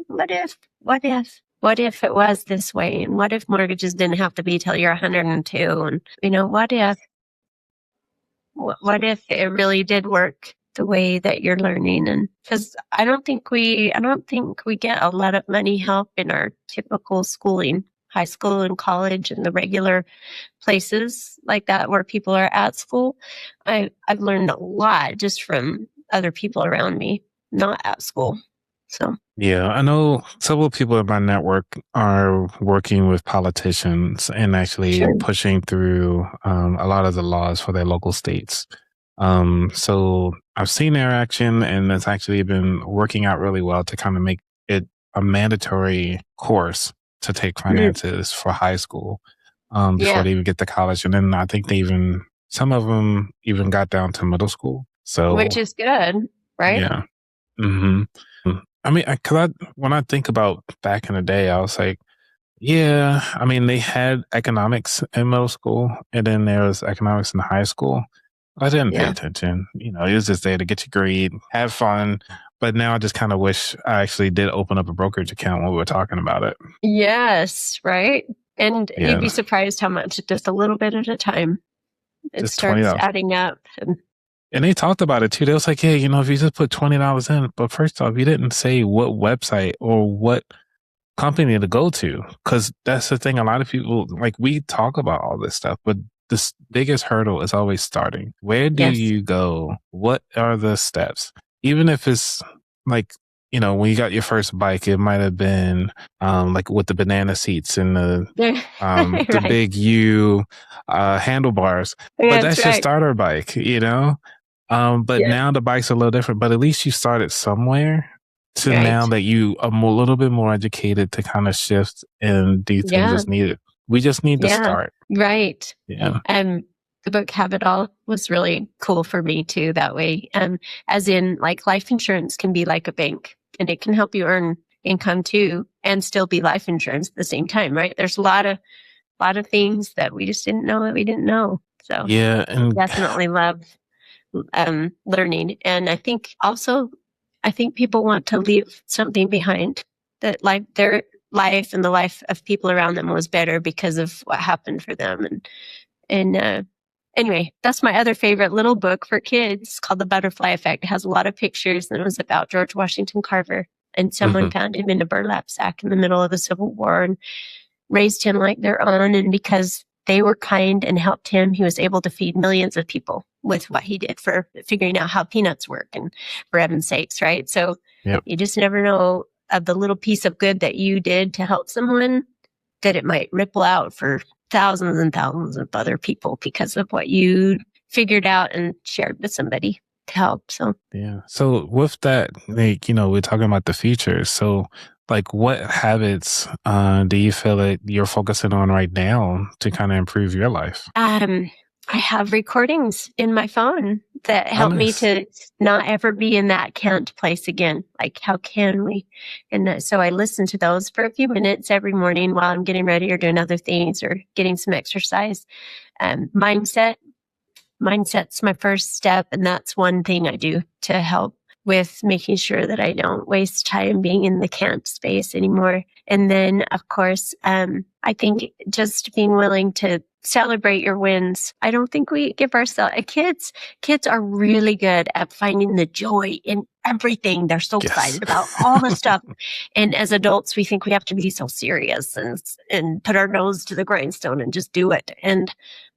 it was this way? And what if mortgages didn't have to be till you're 102? And what if it really did work the way that you're learning? And because I don't think we get a lot of money help in our typical schooling, high school and college and the regular places like that where people are at school. I've learned a lot just from other people around me, not at school. So yeah, I know several people in my network are working with politicians and actually pushing through a lot of the laws for their local states. So I've seen their action, and it's actually been working out really well to kind of make it a mandatory course to take finances for high school before they even get to college. And then I think some of them even got down to middle school. So, which is good, right? Yeah. I mean, when I think about back in the day, I was like, yeah, I mean, they had economics in middle school, and then there was economics in high school. I didn't pay attention. It was just there to get your grade, have fun. But now I just kind of wish I actually did open up a brokerage account when we were talking about it. Yes, right. And you'd be surprised how much, just a little bit at a time, it just starts adding up. And they talked about it too. They was like, hey, if you just put $20 in, but first off, you didn't say what website or what company to go to. Because that's the thing. A lot of people, like, we talk about all this stuff, but the biggest hurdle is always starting. Where do Yes. you go? What are the steps? Even if it's like, when you got your first bike, it might have been like with the banana seats and the Right. big U handlebars, but That's that's your right. starter bike, but Yeah. now the bike's a little different, but at least you started somewhere to now Right. that you are a little bit more educated to kind of shift and do things Yeah. as needed. We just need to Yeah. start. Right. Yeah. The book Have It All was really cool for me too, that way. As in, like, life insurance can be like a bank, and it can help you earn income too and still be life insurance at the same time, right? There's a lot of things that we just didn't know that we didn't know. So Yeah. I And definitely love learning. And I think people want to leave something behind, that their life and the life of people around them was better because of what happened for them. And anyway, that's my other favorite little book for kids, called The Butterfly Effect. It has a lot of pictures, and it was about George Washington Carver. And someone mhm. found him in a burlap sack in the middle of the Civil War and raised him like their own. And because they were kind and helped him, he was able to feed millions of people with what he did for figuring out how peanuts work, and for heaven's sakes, right? So Yep. you just never know of the little piece of good that you did to help someone, that it might ripple out for thousands and thousands of other people because of what you figured out and shared with somebody to help. So Yeah. So with that, like, we're talking about the future. So like what habits do you feel that you're focusing on right now to kind of improve your life? I have recordings in my phone that Oh, help me nice. to not ever be in that can't place again. Like, how can we? And so I listen to those for a few minutes every morning while I'm getting ready or doing other things or getting some exercise. Mindset's my first step. And that's one thing I do to help with making sure that I don't waste time being in the can't space anymore. And then, of course, I think just being willing to celebrate your wins. I don't think we give ourselves, kids are really good at finding the joy in everything. They're so Yes. excited about all the stuff. And as adults, we think we have to be so serious and put our nose to the grindstone and just do it. And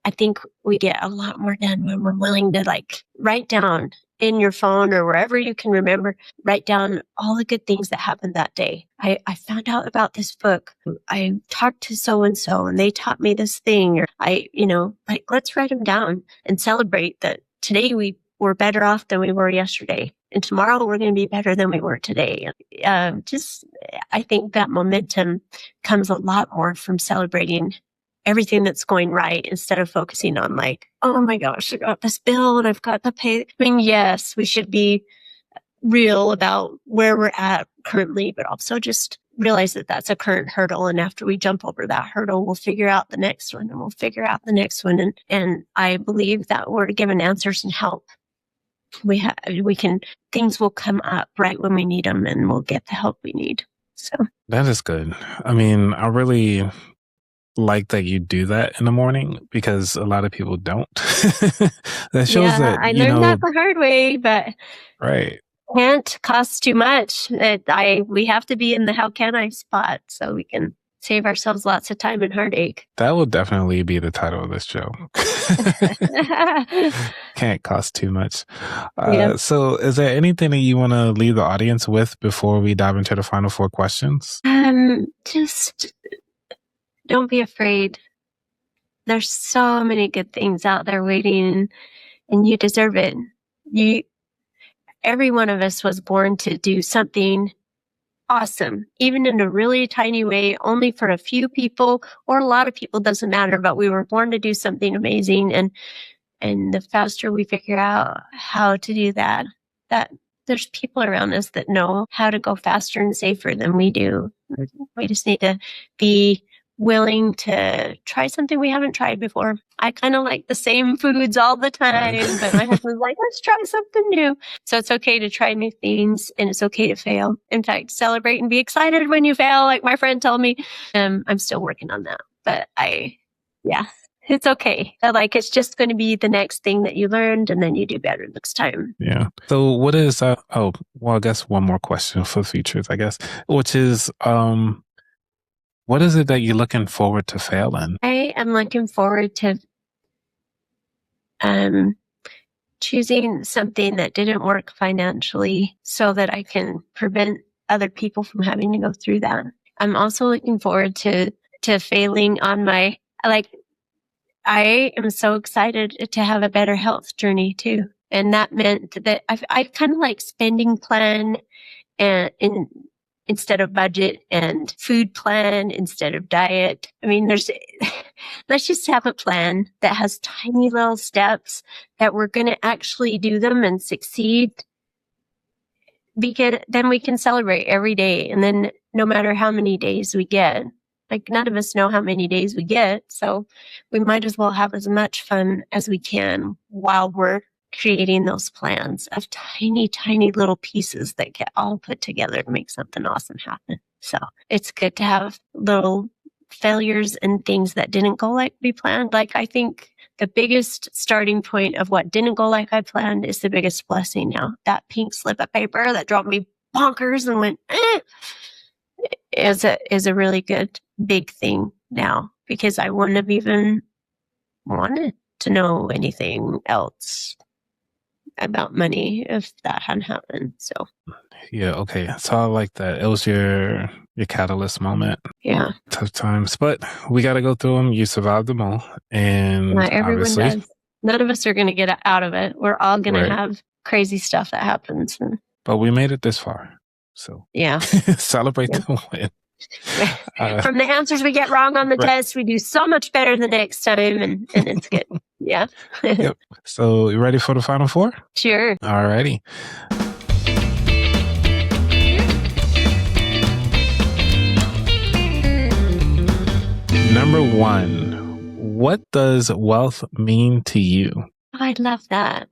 I think we get a lot more done when we're willing to, like, write down in your phone or wherever you can remember, write down all the good things that happened that day. I found out about this book. I talked to so and so and they taught me this thing. Or like, let's write them down and celebrate that today we were better off than we were yesterday. And tomorrow we're going to be better than we were today. I think that momentum comes a lot more from celebrating everything that's going right, instead of focusing on, like, oh my gosh, I got this bill and I've got to pay. I mean, yes, we should be real about where we're at currently, but also just realize that that's a current hurdle. And after we jump over that hurdle, we'll figure out the next one, and we'll figure out the next one. And I believe that we're given answers and help. Things will come up right when we need them, and we'll get the help we need. So That is good. I mean, I really like that you do that in the morning because a lot of people don't. That shows yeah, that, I learned that the hard way, but right. can't costs too much. We have to be in the how can I spot so we can save ourselves lots of time and heartache. That will definitely be the title of this show. Can't cost too much. Yeah. So is there anything that you want to leave the audience with before we dive into the final 4 questions? Just don't be afraid. There's so many good things out there waiting, and you deserve it. Every one of us was born to do something awesome, even in a really tiny way, only for a few people or a lot of people, doesn't matter, but we were born to do something amazing. And the faster we figure out how to do that, there's people around us that know how to go faster and safer than we do. We just need to be willing to try something we haven't tried before. I kind of like the same foods all the time, but my husband's like, let's try something new. So it's okay to try new things, and it's okay to fail. In fact, celebrate and be excited when you fail, like my friend told me. I'm still working on that, but yeah, it's okay. Like, it's just going to be the next thing that you learned, and then you do better next time. Yeah. So what is I guess one more question for futures, I guess, which is What is it that you're looking forward to failing? I am looking forward to choosing something that didn't work financially so that I can prevent other people from having to go through that. I'm also looking forward to failing on my, like, I am so excited to have a better health journey too. And that meant that I kind of like spending plan and instead of budget, and food plan instead of diet. I mean, let's just have a plan that has tiny little steps that we're going to actually do them and succeed. Because then we can celebrate every day. And then no matter how many days we get, like none of us know how many days we get. So we might as well have as much fun as we can while we're creating those plans of tiny, tiny little pieces that get all put together to make something awesome happen. So it's good to have little failures and things that didn't go like we planned. Like, I think the biggest starting point of what didn't go like I planned is the biggest blessing now. That pink slip of paper that drove me bonkers and went, is a really good big thing now, because I wouldn't have even wanted to know anything else about money if that hadn't happened. So Yeah, okay. So I like that. It was your catalyst moment. yeah, Tough times, but we got to go through them. You survived them all, and not everyone obviously, does. None of us are going to get out of it. We're all going Right. to have crazy stuff that happens. And but we made it this far. So yeah, celebrate the win. from the answers we get wrong on the test, we do so much better the next time, and it's good. Yeah. Yep. So you ready for the final four? Sure. All righty. Number one, what does wealth mean to you? I love that.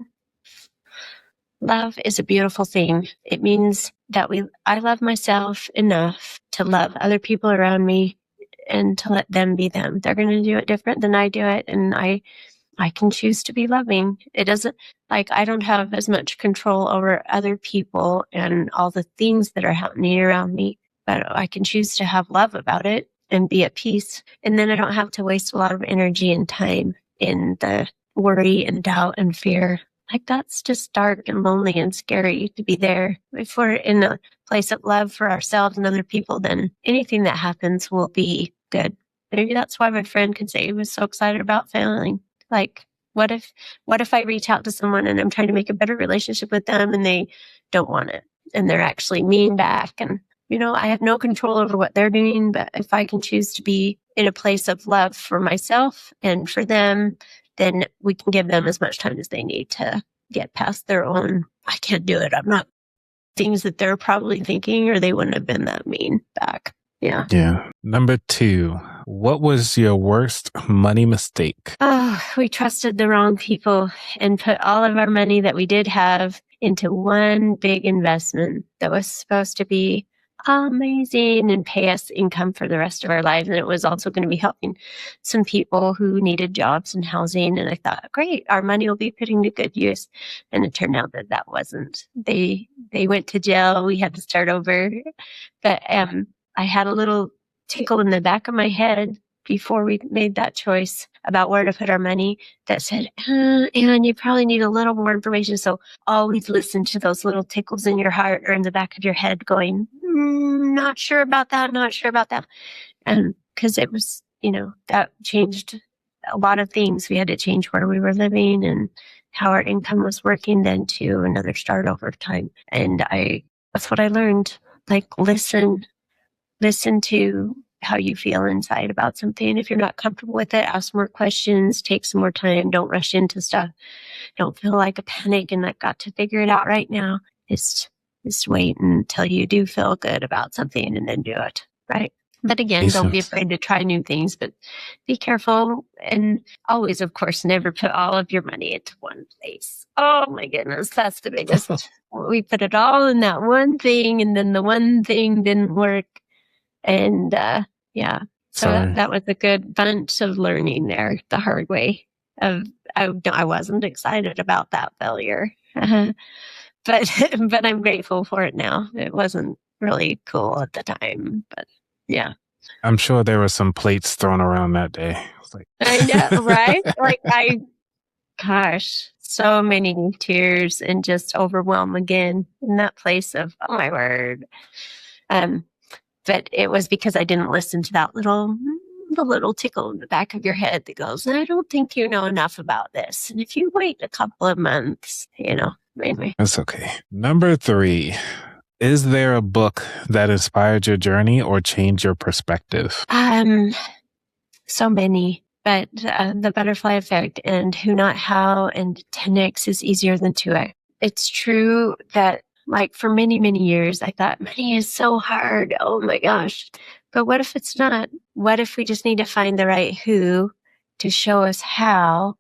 Love is a beautiful thing. It means that I love myself enough to love other people around me and to let them be them. They're going to do it different than I do it. And I can choose to be loving. It doesn't, like, I don't have as much control over other people and all the things that are happening around me, but I can choose to have love about it and be at peace. And then I don't have to waste a lot of energy and time in the worry and doubt and fear. Like, that's just dark and lonely and scary to be there. If we're in a place of love for ourselves and other people, then anything that happens will be good. Maybe that's why my friend could say he was so excited about failing. Like, what if I reach out to someone and I'm trying to make a better relationship with them and they don't want it and they're actually mean back? And, I have no control over what they're doing, but if I can choose to be in a place of love for myself and for them, then we can give them as much time as they need to get past their own, I can't do it, I'm not, things that they're probably thinking, or they wouldn't have been that mean back. Yeah. Yeah. Number two, what was your worst money mistake? Oh, we trusted the wrong people and put all of our money that we did have into one big investment that was supposed to be amazing and pay us income for the rest of our lives. And it was also going to be helping some people who needed jobs and housing. And I thought, great, our money will be putting to good use. And it turned out that wasn't. They went to jail. We had to start over. But I had a little tickle in the back of my head before we made that choice about where to put our money that said, and you probably need a little more information. So always listen to those little tickles in your heart or in the back of your head going, not sure about that, not sure about that. And because it was, that changed a lot of things. We had to change where we were living and how our income was working then to another start over time. And that's what I learned. Like, listen to how you feel inside about something. If you're not comfortable with it, ask more questions, take some more time. Don't rush into stuff. Don't feel like a panic and I've got to figure it out right now. Just wait until you do feel good about something and then do it. Right. But again, don't be afraid to try new things, but be careful. And always, of course, never put all of your money into one place. Oh my goodness. That's the biggest. We put it all in that one thing, and then the one thing didn't work. And yeah, so that was a good bunch of learning there the hard way. I wasn't excited about that failure, but I'm grateful for it now. It wasn't really cool at the time, but yeah. I'm sure there were some plates thrown around that day. It's like, I know, right? Gosh, so many tears and just overwhelm again in that place of, oh my word. But it was because I didn't listen to the little tickle in the back of your head that goes, I don't think you know enough about this. And if you wait a couple of months, anyway. That's okay. Number 3. Is there a book that inspired your journey or changed your perspective? So many, but The Butterfly Effect and Who Not How and 10x is easier than 2x. It's true that for many, many years, I thought money is so hard. Oh my gosh. But what if it's not? What if we just need to find the right who to show us how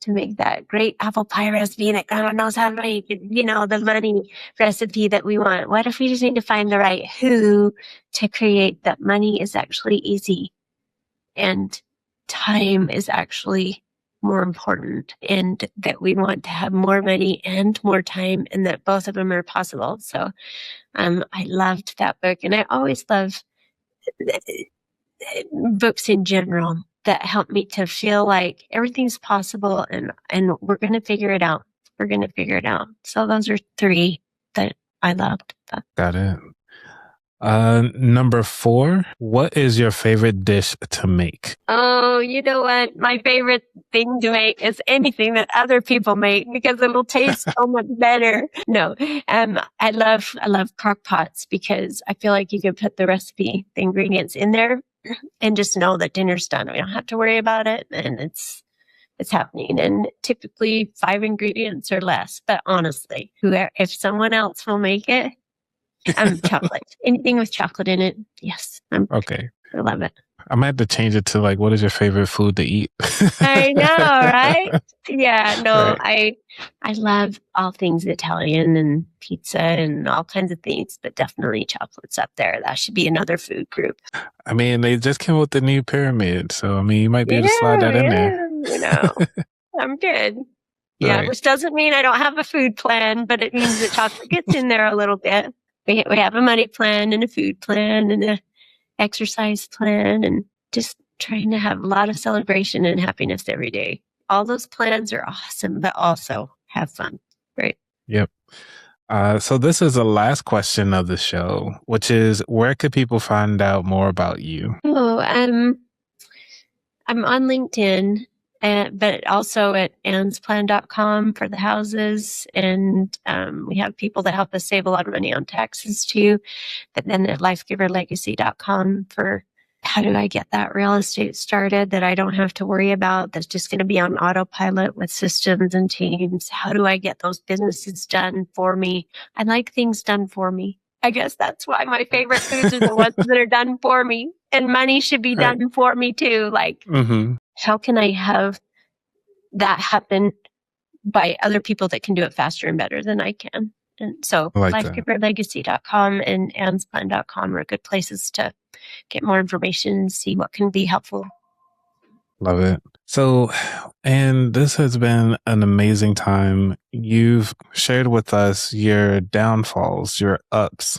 to make that great apple pie recipe that God knows how to make, the money recipe that we want? What if we just need to find the right who to create that money is actually easy and time is actually more important, and that we want to have more money and more time, and that both of them are possible. So I loved that book, and I always love books in general that help me to feel like everything's possible, and we're going to figure it out. We're going to figure it out. So those are 3 that I loved. Got it. Number 4, what is your favorite dish to make? Oh, you know what? My favorite thing to make is anything that other people make because it'll taste so much better. No, I love crock pots because I feel like you can put the ingredients in there and just know that dinner's done. We don't have to worry about it, and it's happening. And typically 5 ingredients or less. But honestly, if someone else will make it, chocolate. Anything with chocolate in it. Yes. Okay. I love it. I might have to change it to what is your favorite food to eat? I know, right? Yeah, no, right. I love all things Italian and pizza and all kinds of things, but definitely chocolate's up there. That should be another food group. I mean, they just came with the new pyramid, so you might be able to slide that in there. I'm good. Yeah, right. Which doesn't mean I don't have a food plan, but it means that chocolate gets in there a little bit. We have a money plan and a food plan and a exercise plan, and just trying to have a lot of celebration and happiness every day. All those plans are awesome, but also have fun, right? Yep. So this is the last question of the show, which is, where could people find out more about you? Oh, I'm on LinkedIn. But also at annsplan.com for the houses. And we have people that help us save a lot of money on taxes too. But then at lifegiverlegacy.com for how do I get that real estate started that I don't have to worry about, that's just going to be on autopilot with systems and teams. How do I get those businesses done for me? I like things done for me. I guess that's why my favorite foods are the ones that are done for me. And money should be done for me too. How can I have that happen by other people that can do it faster and better than I can? And so lifegiverlegacy.com and annsplan.com are good places to get more information, see what can be helpful. Love it. So, and this has been an amazing time. You've shared with us your downfalls, your ups,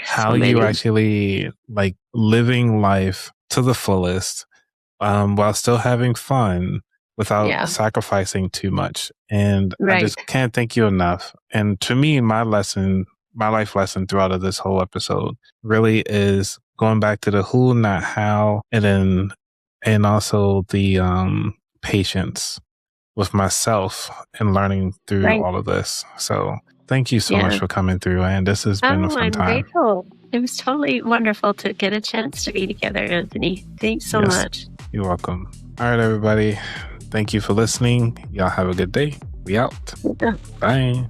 how you actually living life to the fullest, while still having fun without sacrificing too much. And I just can't thank you enough. And to me, my life lesson throughout this whole episode really is going back to the who, not how, and also the patience with myself and learning through all of this. So thank you so much for coming through, and this has been a fun time. I'm grateful. It was totally wonderful to get a chance to be together, Anthony. Thanks so much. You're welcome. All right, everybody. Thank you for listening. Y'all have a good day. We out. Bye.